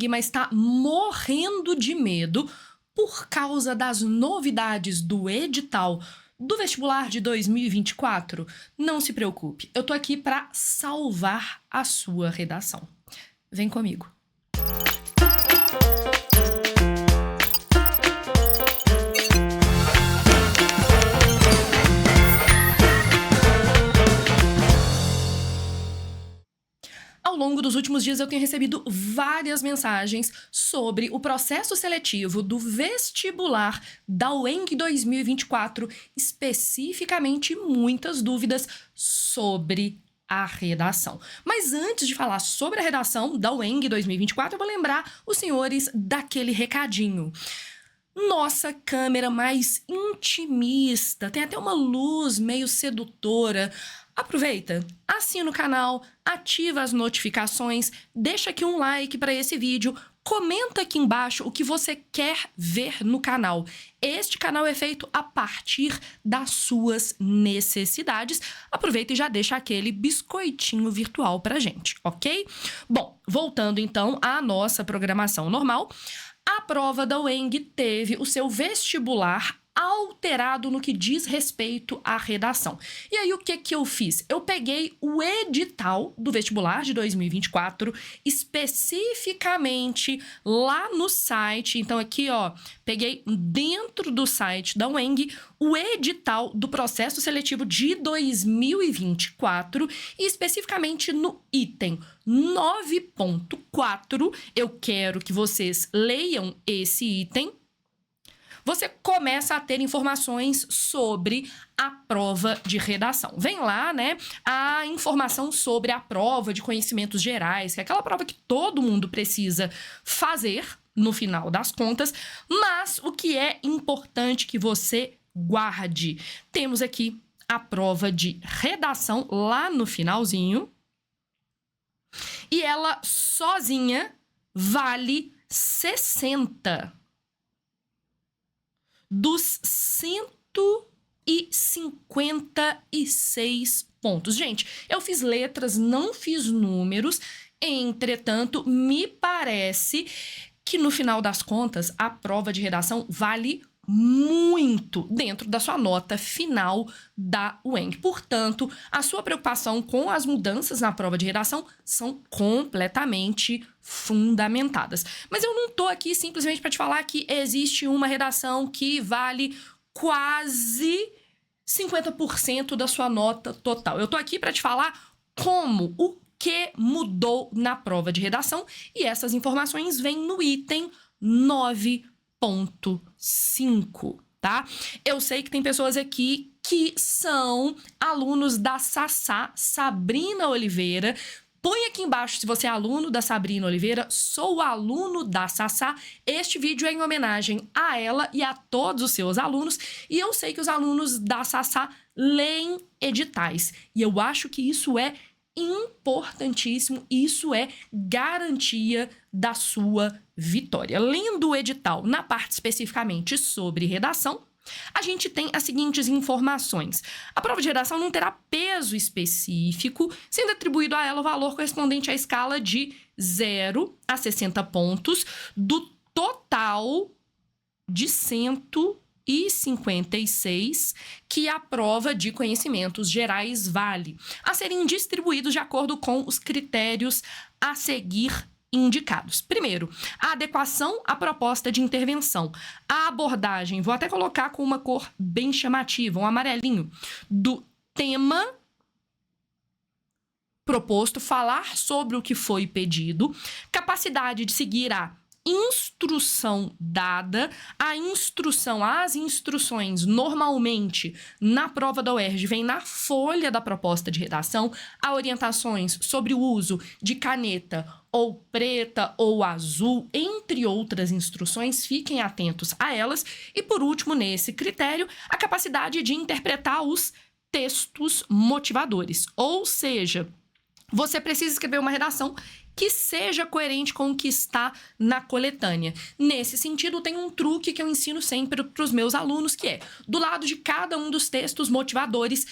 mas está morrendo de medo por causa das novidades do edital do vestibular de 2024? Não se preocupe, eu tô aqui para salvar a sua redação. Vem comigo. Ao longo dos últimos dias eu tenho recebido várias mensagens sobre o processo seletivo do vestibular da UENG 2024, especificamente muitas dúvidas sobre a redação. Mas antes de falar sobre a redação da UENG 2024, eu vou lembrar os senhores daquele recadinho. Nossa câmera mais intimista, tem até uma luz meio sedutora. Aproveita, assina o canal, ativa as notificações, deixa aqui um like para esse vídeo, comenta aqui embaixo o que você quer ver no canal. Este canal é feito a partir das suas necessidades. Aproveita e já deixa aquele biscoitinho virtual pra gente, ok? Bom, voltando então à nossa programação normal, a prova da UENG teve o seu vestibular alterado no que diz respeito à redação. E aí, o que eu fiz? Eu peguei o edital do vestibular de 2024, especificamente lá no site. Então, aqui, ó, peguei dentro do site da UENG o edital do processo seletivo de 2024 e especificamente no item 9.4. Eu quero que vocês leiam esse item. Você começa a ter informações sobre a prova de redação. Vem lá, né, a informação sobre a prova de conhecimentos gerais, que é aquela prova que todo mundo precisa fazer no final das contas, mas o que é importante que você guarde. Temos aqui a prova de redação lá no finalzinho, e ela sozinha vale 60 dos 156 pontos. Gente, eu fiz letras, não fiz números, entretanto, me parece que no final das contas, a prova de redação vale muito dentro da sua nota final da UENG. Portanto, a sua preocupação com as mudanças na prova de redação são completamente fundamentadas. Mas eu não tô aqui simplesmente para te falar que existe uma redação que vale quase 50% da sua nota total. Eu tô aqui para te falar o que mudou na prova de redação, e essas informações vêm no item 9.5, tá? Eu sei que tem pessoas aqui que são alunos da Sassá, Sabrina Oliveira. Põe aqui embaixo se você é aluno da Sabrina Oliveira. Sou aluno da Sassá. Este vídeo é em homenagem a ela e a todos os seus alunos. E eu sei que os alunos da Sassá leem editais. E eu acho que isso é importantíssimo. Isso é garantia da sua vitória. Lendo o edital, na parte especificamente sobre redação, a gente tem as seguintes informações. A prova de redação não terá peso específico, sendo atribuído a ela o valor correspondente à escala de 0 a 60 pontos do total de 156 que a prova de conhecimentos gerais vale, a serem distribuídos de acordo com os critérios a seguir indicados. Primeiro, a adequação à proposta de intervenção. A abordagem, vou até colocar com uma cor bem chamativa, um amarelinho, do tema proposto, falar sobre o que foi pedido, capacidade de seguir a instrução dada. As instruções normalmente na prova da UERJ vem na folha da proposta de redação. Há orientações sobre o uso de caneta ou preta ou azul, entre outras instruções, fiquem atentos a elas. E por último, nesse critério, a capacidade de interpretar os textos motivadores, ou seja, você precisa escrever uma redação que seja coerente com o que está na coletânea. Nesse sentido, tem um truque que eu ensino sempre para os meus alunos, que é, do lado de cada um dos textos motivadores,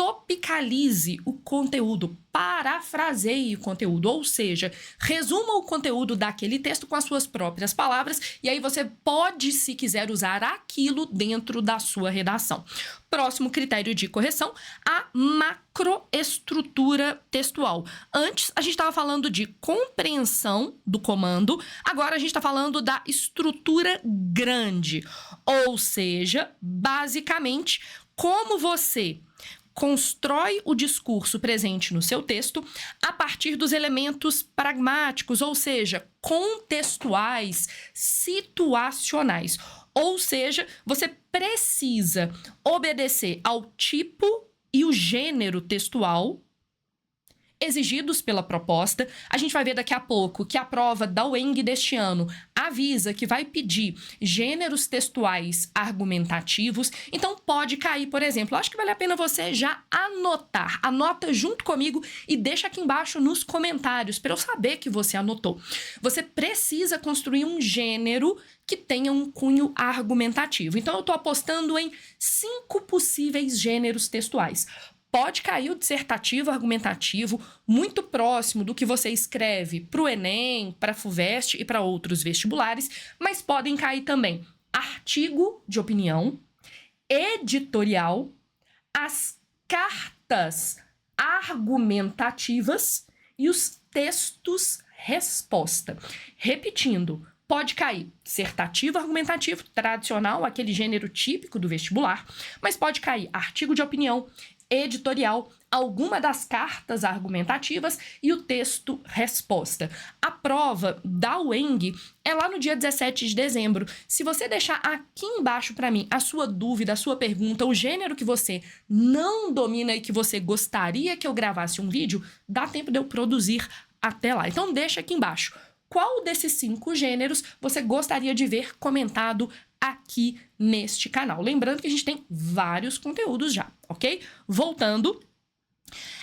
topicalize o conteúdo, parafraseie o conteúdo, ou seja, resuma o conteúdo daquele texto com as suas próprias palavras, e aí você pode, se quiser, usar aquilo dentro da sua redação. Próximo critério de correção, a macroestrutura textual. Antes, a gente estava falando de compreensão do comando, agora a gente está falando da estrutura grande, ou seja, basicamente, como você constrói o discurso presente no seu texto a partir dos elementos pragmáticos, ou seja, contextuais, situacionais. Ou seja, você precisa obedecer ao tipo e o gênero textual exigidos pela proposta. A gente vai ver daqui a pouco que a prova da UENG deste ano avisa que vai pedir gêneros textuais argumentativos. Então, pode cair, por exemplo, acho que vale a pena você já anotar. Anota junto comigo e deixa aqui embaixo nos comentários para eu saber que você anotou. Você precisa construir um gênero que tenha um cunho argumentativo. Então, eu estou apostando em 5 possíveis gêneros textuais. Pode cair o dissertativo argumentativo, muito próximo do que você escreve para o Enem, para a FUVEST e para outros vestibulares, mas podem cair também artigo de opinião, editorial, as cartas argumentativas e os textos resposta. Repetindo, pode cair dissertativo argumentativo, tradicional, aquele gênero típico do vestibular, mas pode cair artigo de opinião, editorial, alguma das cartas argumentativas e o texto resposta. A prova da UENG é lá no dia 17 de dezembro. Se você deixar aqui embaixo para mim a sua dúvida, a sua pergunta, o gênero que você não domina e que você gostaria que eu gravasse um vídeo, dá tempo de eu produzir até lá. Então deixa aqui embaixo. Qual desses 5 gêneros você gostaria de ver comentado aqui neste canal? Lembrando que a gente tem vários conteúdos já, ok? Voltando,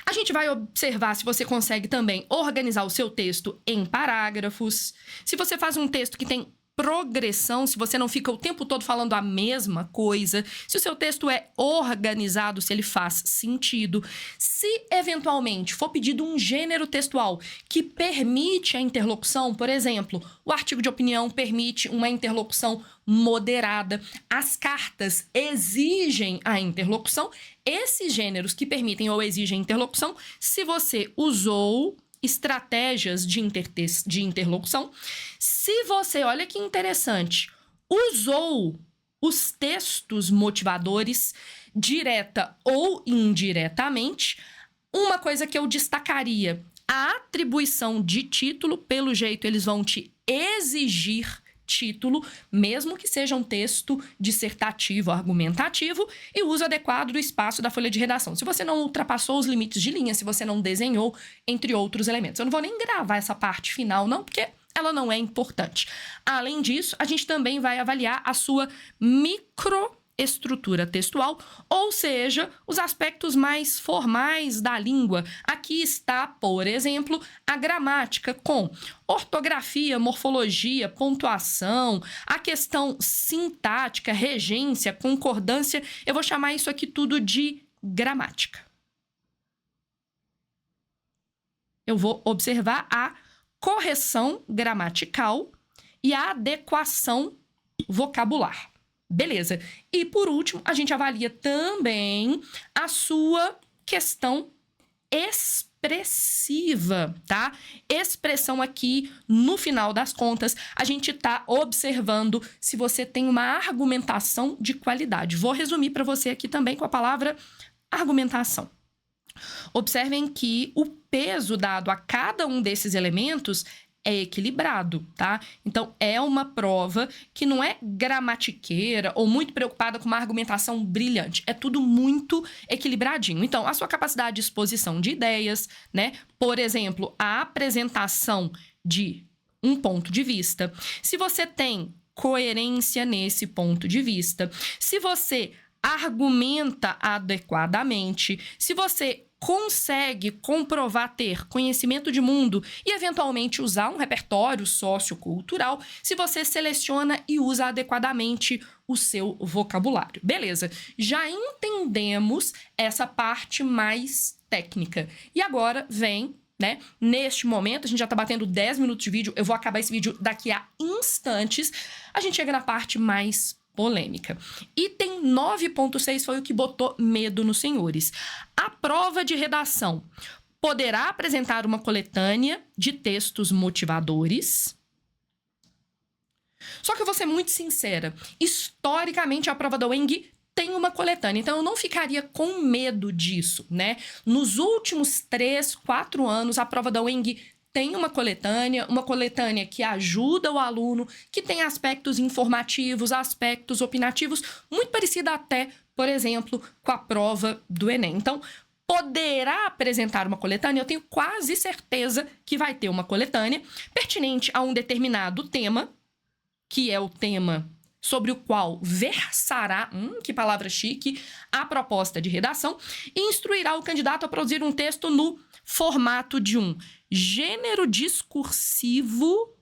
a gente vai observar se você consegue também organizar o seu texto em parágrafos. Se você faz um texto que tem progressão, se você não fica o tempo todo falando a mesma coisa, se o seu texto é organizado, se ele faz sentido, se eventualmente for pedido um gênero textual que permite a interlocução, por exemplo, o artigo de opinião permite uma interlocução moderada, as cartas exigem a interlocução, esses gêneros que permitem ou exigem interlocução, se você usou estratégias de interlocução. Se você, olha que interessante, usou os textos motivadores, direta ou indiretamente, uma coisa que eu destacaria, a atribuição de título, pelo jeito eles vão te exigir título, mesmo que seja um texto dissertativo, argumentativo, e o uso adequado do espaço da folha de redação. Se você não ultrapassou os limites de linha, se você não desenhou, entre outros elementos. Eu não vou nem gravar essa parte final, não, porque ela não é importante. Além disso, a gente também vai avaliar a sua microestrutura textual, ou seja, os aspectos mais formais da língua. Aqui está, por exemplo, a gramática com ortografia, morfologia, pontuação, a questão sintática, regência, concordância. Eu vou chamar isso aqui tudo de gramática. Eu vou observar a correção gramatical e a adequação vocabular. Beleza. E, por último, a gente avalia também a sua questão expressiva, tá? Expressão aqui, no final das contas, a gente tá observando se você tem uma argumentação de qualidade. Vou resumir para você aqui também com a palavra argumentação. Observem que o peso dado a cada um desses elementos é equilibrado, tá? Então, é uma prova que não é gramatiqueira ou muito preocupada com uma argumentação brilhante. É tudo muito equilibradinho. Então, a sua capacidade de exposição de ideias, né? Por exemplo, a apresentação de um ponto de vista. Se você tem coerência nesse ponto de vista, se você argumenta adequadamente, se você consegue comprovar ter conhecimento de mundo e, eventualmente, usar um repertório sociocultural se você seleciona e usa adequadamente o seu vocabulário. Beleza, já entendemos essa parte mais técnica. E agora vem, né, neste momento, a gente já tá batendo 10 minutos de vídeo, eu vou acabar esse vídeo daqui a instantes, a gente chega na parte mais polêmica. Item 9.6 foi o que botou medo nos senhores. A prova de redação poderá apresentar uma coletânea de textos motivadores. Só que eu vou ser muito sincera, historicamente a prova da UENG tem uma coletânea, então eu não ficaria com medo disso, né? Nos últimos 3, 4 anos, a prova da UENG tem uma coletânea que ajuda o aluno, que tem aspectos informativos, aspectos opinativos, muito parecida até, por exemplo, com a prova do Enem. Então, poderá apresentar uma coletânea, eu tenho quase certeza que vai ter uma coletânea pertinente a um determinado tema, que é o tema sobre o qual versará, que palavra chique, a proposta de redação, e instruirá o candidato a produzir um texto no formato de um gênero discursivo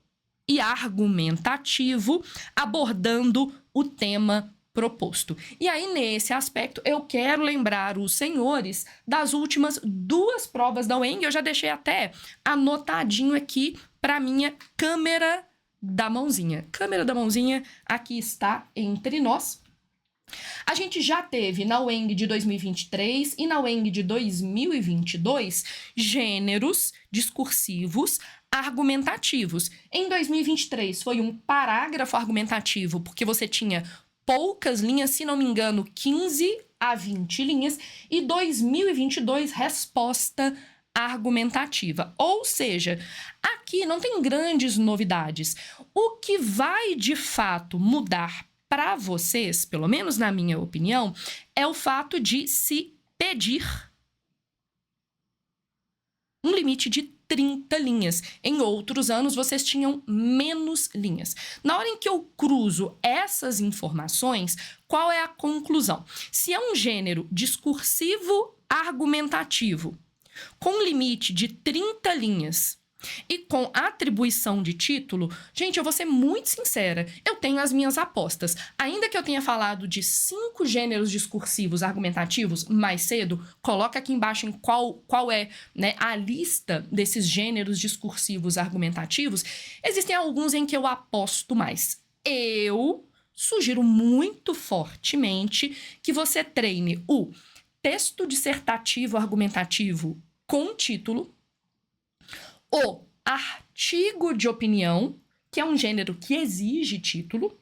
e argumentativo, abordando o tema proposto. E aí, nesse aspecto, eu quero lembrar os senhores das últimas 2 provas da UENG, eu já deixei até anotadinho aqui para minha câmera da mãozinha. Câmera da mãozinha aqui está entre nós. A gente já teve na UENG de 2023 e na UENG de 2022 gêneros discursivos argumentativos. Em 2023 foi um parágrafo argumentativo, porque você tinha poucas linhas, se não me engano, 15 a 20 linhas, e 2022 resposta argumentativa. Ou seja, aqui não tem grandes novidades. O que vai de fato mudar para vocês, pelo menos na minha opinião, é o fato de se pedir um limite de 30 linhas. Em outros anos, vocês tinham menos linhas. Na hora em que eu cruzo essas informações, qual é a conclusão? Se é um gênero discursivo argumentativo, com limite de 30 linhas e com atribuição de título, gente, eu vou ser muito sincera, eu tenho as minhas apostas. Ainda que eu tenha falado de 5 gêneros discursivos argumentativos mais cedo, coloca aqui embaixo em qual é, né, a lista desses gêneros discursivos argumentativos, existem alguns em que eu aposto mais. Eu sugiro muito fortemente que você treine o texto dissertativo argumentativo com título, o artigo de opinião, que é um gênero que exige título,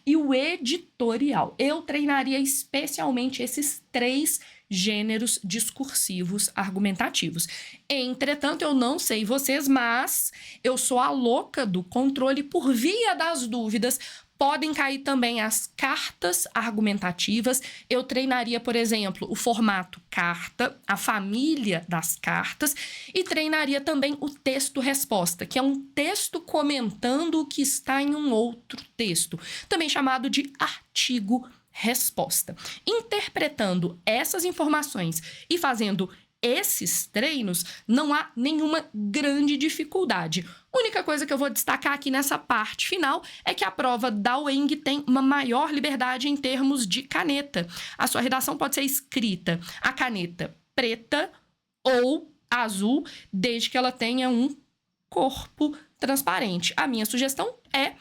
e o editorial. Eu treinaria especialmente esses 3 gêneros discursivos argumentativos. Entretanto, eu não sei vocês, mas eu sou a louca do controle. Por via das dúvidas, podem cair também as cartas argumentativas. Eu treinaria, por exemplo, o formato carta, a família das cartas, e treinaria também o texto-resposta, que é um texto comentando o que está em um outro texto, também chamado de artigo-resposta. Interpretando essas informações e fazendo esses treinos, não há nenhuma grande dificuldade. A única coisa que eu vou destacar aqui nessa parte final é que a prova da UENG tem uma maior liberdade em termos de caneta. A sua redação pode ser escrita a caneta preta ou azul, desde que ela tenha um corpo transparente. A minha sugestão é: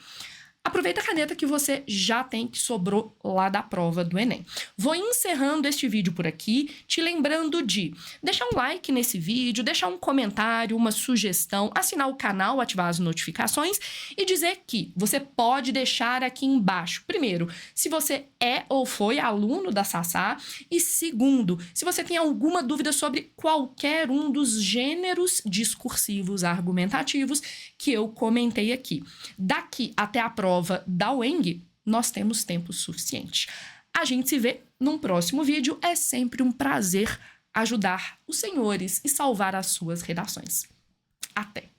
aproveita a caneta que você já tem, que sobrou lá da prova do Enem. Vou encerrando este vídeo por aqui, te lembrando de deixar um like nesse vídeo, deixar um comentário, uma sugestão, assinar o canal, ativar as notificações e dizer que você pode deixar aqui embaixo, primeiro, se você é ou foi aluno da Sassá, e segundo, se você tem alguma dúvida sobre qualquer um dos gêneros discursivos argumentativos que eu comentei aqui. Daqui até a prova da UENG, nós temos tempo suficiente. A gente se vê num próximo vídeo. É sempre um prazer ajudar os senhores e salvar as suas redações. Até!